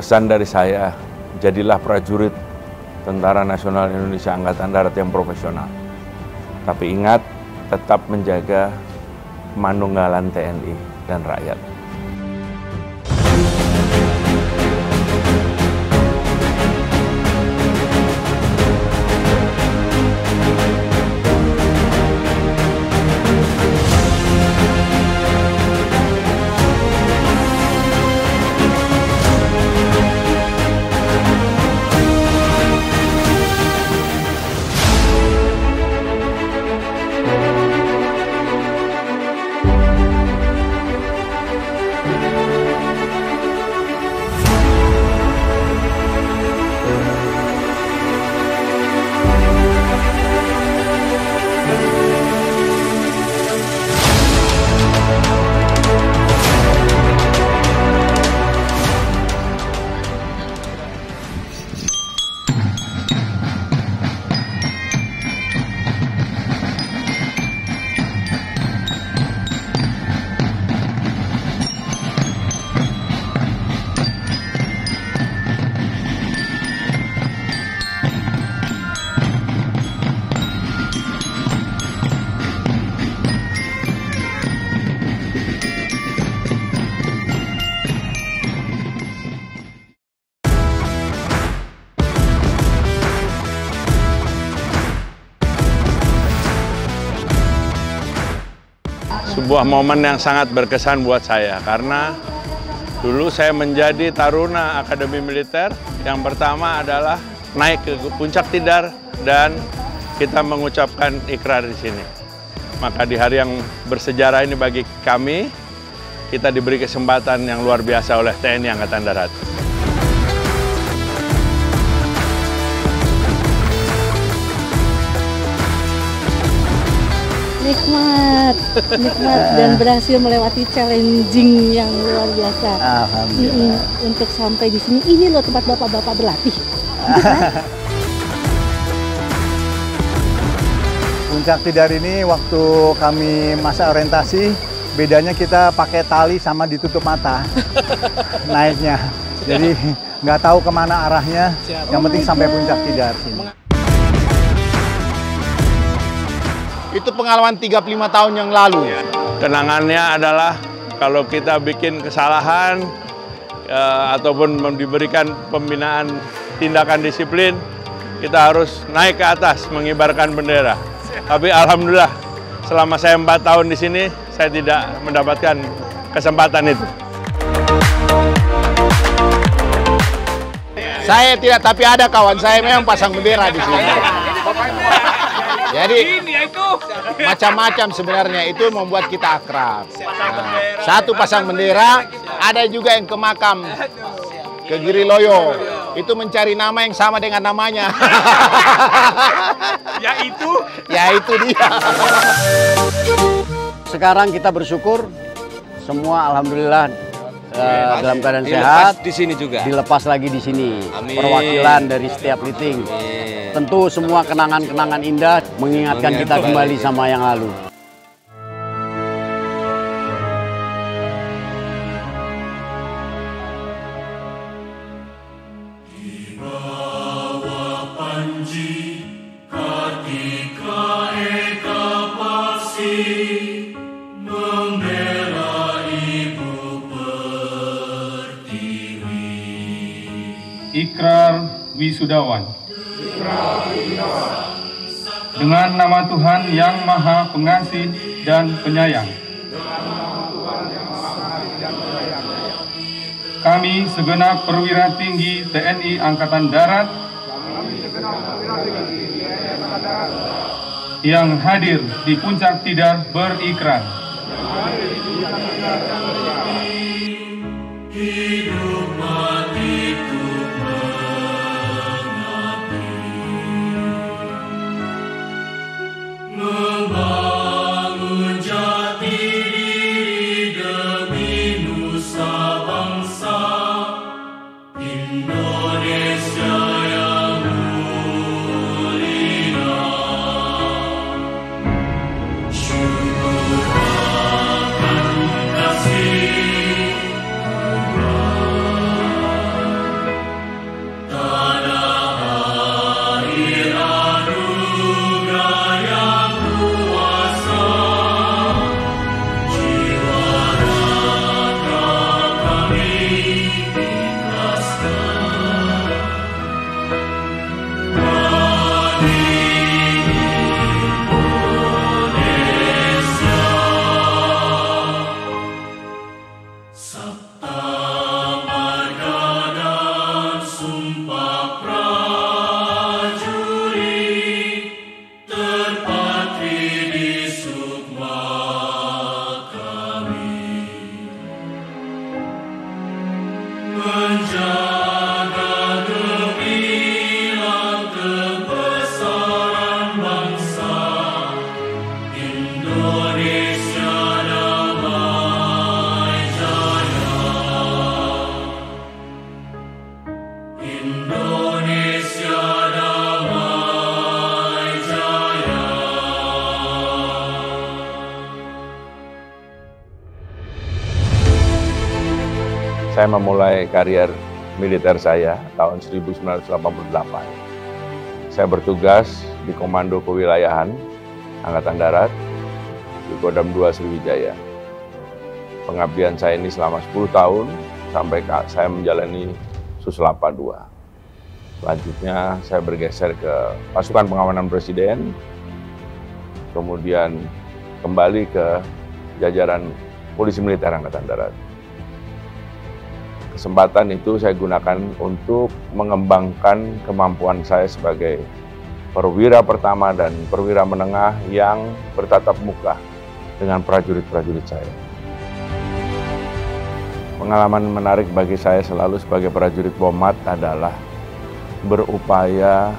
Pesan dari saya, jadilah prajurit Tentara Nasional Indonesia Angkatan Darat yang profesional. Tapi ingat, tetap menjaga manunggalan TNI dan rakyat. Sebuah momen yang sangat berkesan buat saya karena dulu saya menjadi taruna Akademi Militer. Yang pertama adalah naik ke Puncak Tidar dan kita mengucapkan ikrar di sini. Maka di hari yang bersejarah ini bagi kami, kita diberi kesempatan yang luar biasa oleh TNI Angkatan Darat. Nikmat dan berhasil melewati challenging yang luar biasa. Alhamdulillah. Untuk sampai di sini, ini loh tempat bapak-bapak berlatih. Puncak Tidar ini waktu kami masa orientasi, bedanya kita pakai tali sama ditutup mata naiknya. Jadi nggak tahu kemana arahnya, yang penting sampai Puncak Tidar sini. Itu pengalaman 35 tahun yang lalu. Kenangannya adalah kalau kita bikin kesalahan ataupun diberikan pembinaan tindakan disiplin, kita harus naik ke atas mengibarkan bendera. Tapi alhamdulillah selama saya 4 tahun di sini, saya tidak mendapatkan kesempatan itu. Saya tidak, tapi ada kawan saya memang pasang bendera di sini. Jadi macam-macam sebenarnya itu membuat kita akrab. Nah, satu pasang bendera, ada juga yang ke makam, ke Giriloyo. Itu mencari nama yang sama dengan namanya. Yaitu dia. Sekarang kita bersyukur semua alhamdulillah dalam keadaan sehat. Di sini juga. Dilepas lagi di sini. Amin. Perwakilan dari setiap liting. Tentu semua kenangan-kenangan indah mengingatkan kita kembali sama yang lalu. Ikrar Wisudawan. Dengan nama Tuhan yang Maha Pengasih dan Penyayang. Kami segenap perwira tinggi TNI Angkatan Darat yang hadir di Puncak Tidar berikrar. Hidup matiku membangun jati diri demi nusa bangsa Indonesia yang mulia. Syukur akan kasih Saya memulai karier militer saya tahun 1988. Saya bertugas di Komando Kewilayahan Angkatan Darat di Kodam 2 Sriwijaya. Pengabdian saya ini selama 10 tahun sampai saya menjalani Suslapa 2. Selanjutnya saya bergeser ke Pasukan Pengamanan Presiden, kemudian kembali ke jajaran Polisi Militer Angkatan Darat. Kesempatan itu saya gunakan untuk mengembangkan kemampuan saya sebagai perwira pertama dan perwira menengah yang bertatap muka dengan prajurit-prajurit saya. Pengalaman menarik bagi saya selalu sebagai prajurit Pomat adalah berupaya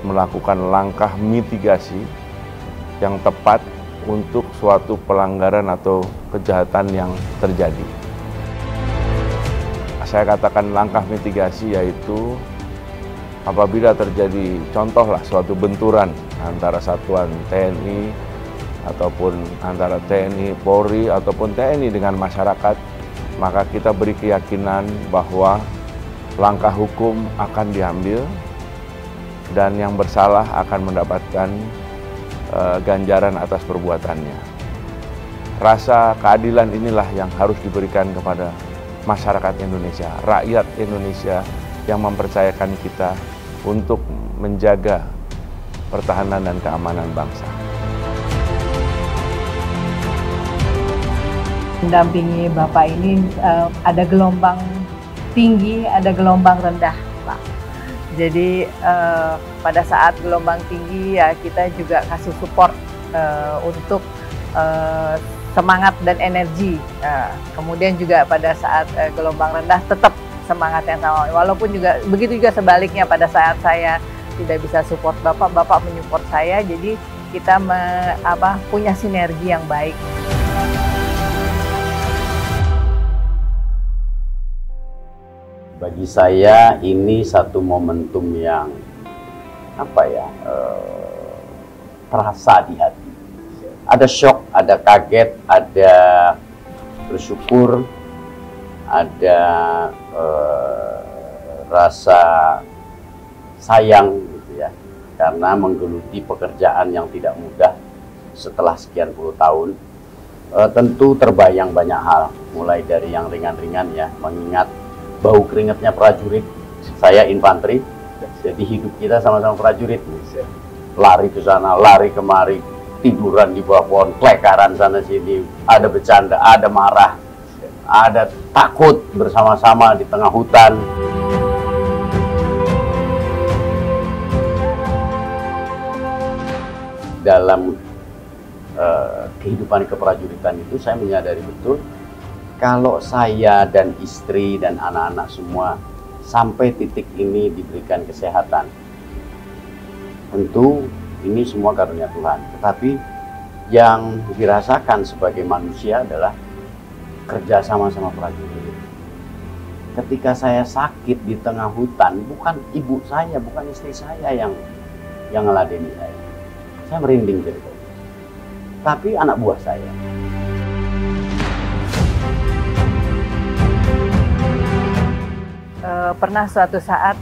melakukan langkah mitigasi yang tepat untuk suatu pelanggaran atau kejahatan yang terjadi. Saya katakan langkah mitigasi yaitu apabila terjadi contohlah suatu benturan antara satuan TNI ataupun antara TNI Polri ataupun TNI dengan masyarakat, maka kita beri keyakinan bahwa langkah hukum akan diambil dan yang bersalah akan mendapatkan ganjaran atas perbuatannya. Rasa keadilan inilah yang harus diberikan kepada masyarakat Indonesia, rakyat Indonesia yang mempercayakan kita untuk menjaga pertahanan dan keamanan bangsa. Mendampingi Bapak ini ada gelombang tinggi, ada gelombang rendah, Pak. Jadi pada saat gelombang tinggi ya kita juga kasih support untuk semangat dan energi. Kemudian juga pada saat gelombang rendah tetap semangat yang sama. Walaupun juga begitu juga sebaliknya pada saat saya tidak bisa support Bapak, Bapak menyupport saya. Jadi kita punya sinergi yang baik. Bagi saya ini satu momentum yang terasa di hati. Ada shock, ada kaget, ada bersyukur, ada rasa sayang gitu ya, karena menggeluti pekerjaan yang tidak mudah setelah sekian puluh tahun. Tentu terbayang banyak hal, mulai dari yang ringan-ringan ya, mengingat bau keringatnya prajurit. Saya infanteri, jadi hidup kita sama-sama prajurit, lari ke sana, lari kemari, tiduran di bawah pohon, klekaran sana sini, ada bercanda, ada marah, ada takut bersama-sama di tengah hutan. Dalam kehidupan keprajuritan itu saya menyadari betul kalau saya dan istri dan anak-anak semua sampai titik ini diberikan kesehatan, tentu ini semua karunia Tuhan. Tetapi yang dirasakan sebagai manusia adalah kerja sama-sama prajurit. Ketika saya sakit di tengah hutan, bukan ibu saya, bukan istri saya yang ngeladeni saya. Saya merinding cerita. Tapi anak buah saya. Pernah suatu saat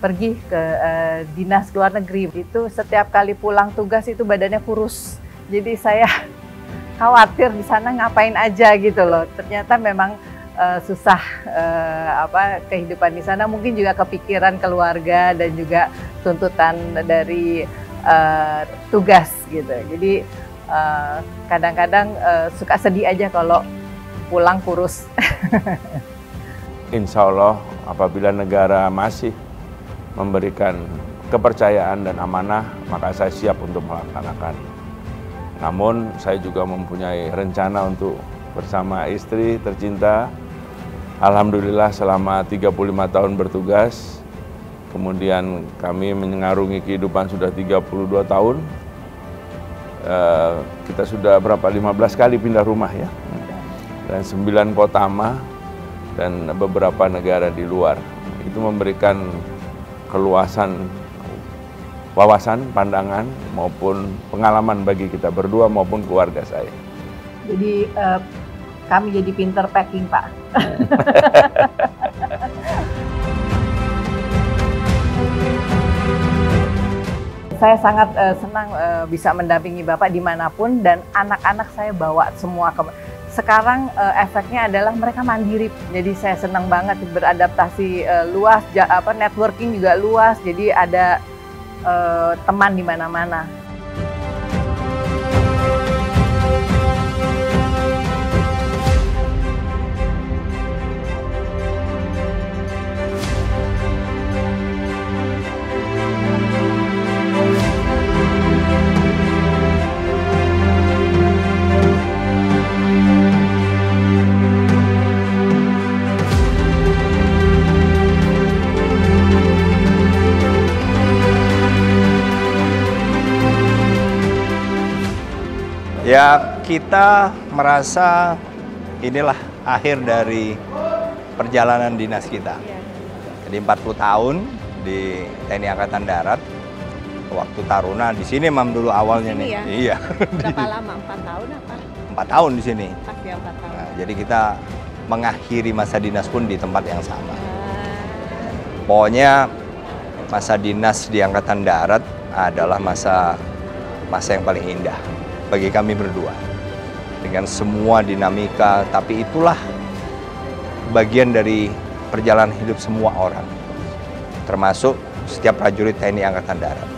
pergi ke dinas luar negeri, itu setiap kali pulang tugas itu badannya kurus. Jadi saya khawatir di sana ngapain aja gitu loh. Ternyata memang susah kehidupan di sana, mungkin juga kepikiran keluarga dan juga tuntutan dari tugas gitu. Jadi kadang-kadang suka sedih aja kalau pulang kurus. Insya Allah apabila negara masih memberikan kepercayaan dan amanah, maka saya siap untuk melaksanakan. Namun saya juga mempunyai rencana untuk bersama istri tercinta. Alhamdulillah selama 35 tahun bertugas, kemudian kami mengarungi kehidupan sudah 32 tahun. Kita sudah 15 kali pindah rumah ya, dan 9 kota dan beberapa negara di luar itu memberikan keluasan wawasan, pandangan, maupun pengalaman bagi kita berdua maupun keluarga saya. Jadi kami jadi pinter packing, Pak. Saya sangat senang bisa mendampingi Bapak dimanapun, dan anak-anak saya bawa semua ke. Sekarang efeknya adalah mereka mandiri, jadi saya senang banget beradaptasi luas, networking juga luas, jadi ada teman di mana-mana. Ya, kita merasa inilah akhir dari perjalanan dinas kita. Jadi 40 tahun di TNI Angkatan Darat. Waktu taruna di sini Mam dulu awalnya nih. Ya? Iya. Berapa lama? 4 tahun apa? 4 tahun di sini. Pasti 4 tahun. Nah, jadi kita mengakhiri masa dinas pun di tempat yang sama. Pokoknya masa dinas di Angkatan Darat adalah masa yang paling indah bagi kami berdua, dengan semua dinamika, tapi itulah bagian dari perjalanan hidup semua orang, termasuk setiap prajurit TNI Angkatan Darat.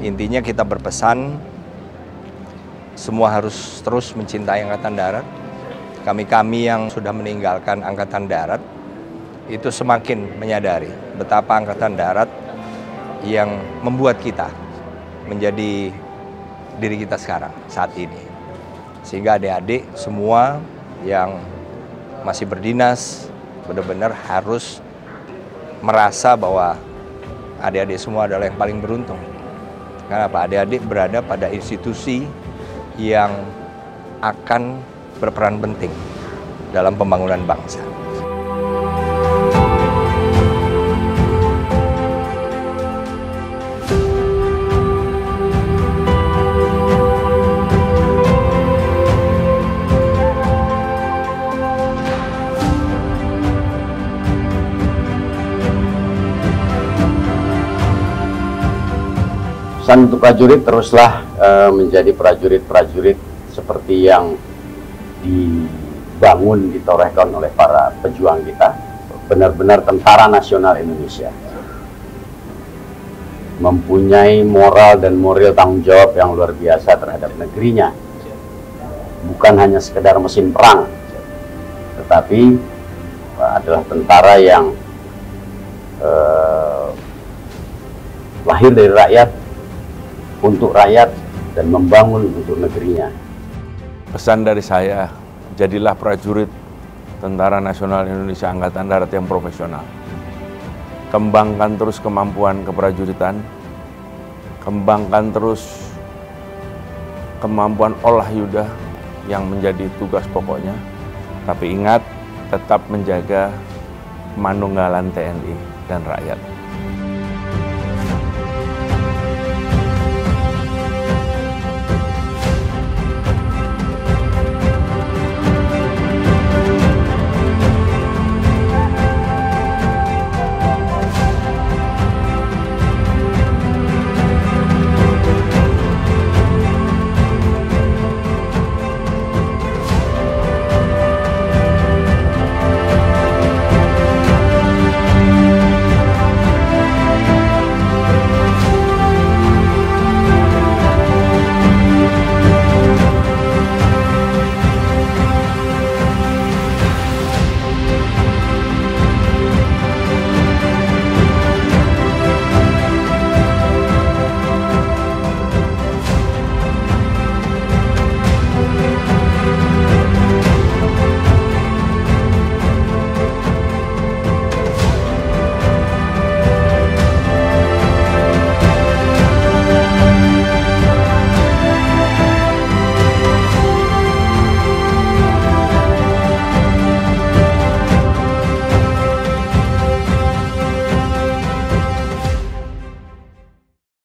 Intinya kita berpesan, semua harus terus mencintai Angkatan Darat. Kami-kami yang sudah meninggalkan Angkatan Darat itu semakin menyadari betapa Angkatan Darat yang membuat kita menjadi diri kita sekarang, saat ini. Sehingga adik-adik semua yang masih berdinas benar-benar harus merasa bahwa adik-adik semua adalah yang paling beruntung. Karena apa? Adik-adik berada pada institusi yang akan berperan penting dalam pembangunan bangsa. Pesan untuk prajurit, teruslah menjadi prajurit-prajurit seperti yang dibangun, ditorehkan oleh para pejuang kita, benar-benar tentara nasional Indonesia. Mempunyai moral dan moral tanggung jawab yang luar biasa terhadap negerinya. Bukan hanya sekedar mesin perang, tetapi adalah tentara yang lahir dari rakyat, untuk rakyat, dan membangun untuk negerinya. Pesan dari saya, jadilah prajurit Tentara Nasional Indonesia Angkatan Darat yang profesional. Kembangkan terus kemampuan keprajuritan, kembangkan terus kemampuan olah yuda yang menjadi tugas pokoknya. Tapi ingat, tetap menjaga manunggalan TNI dan rakyat.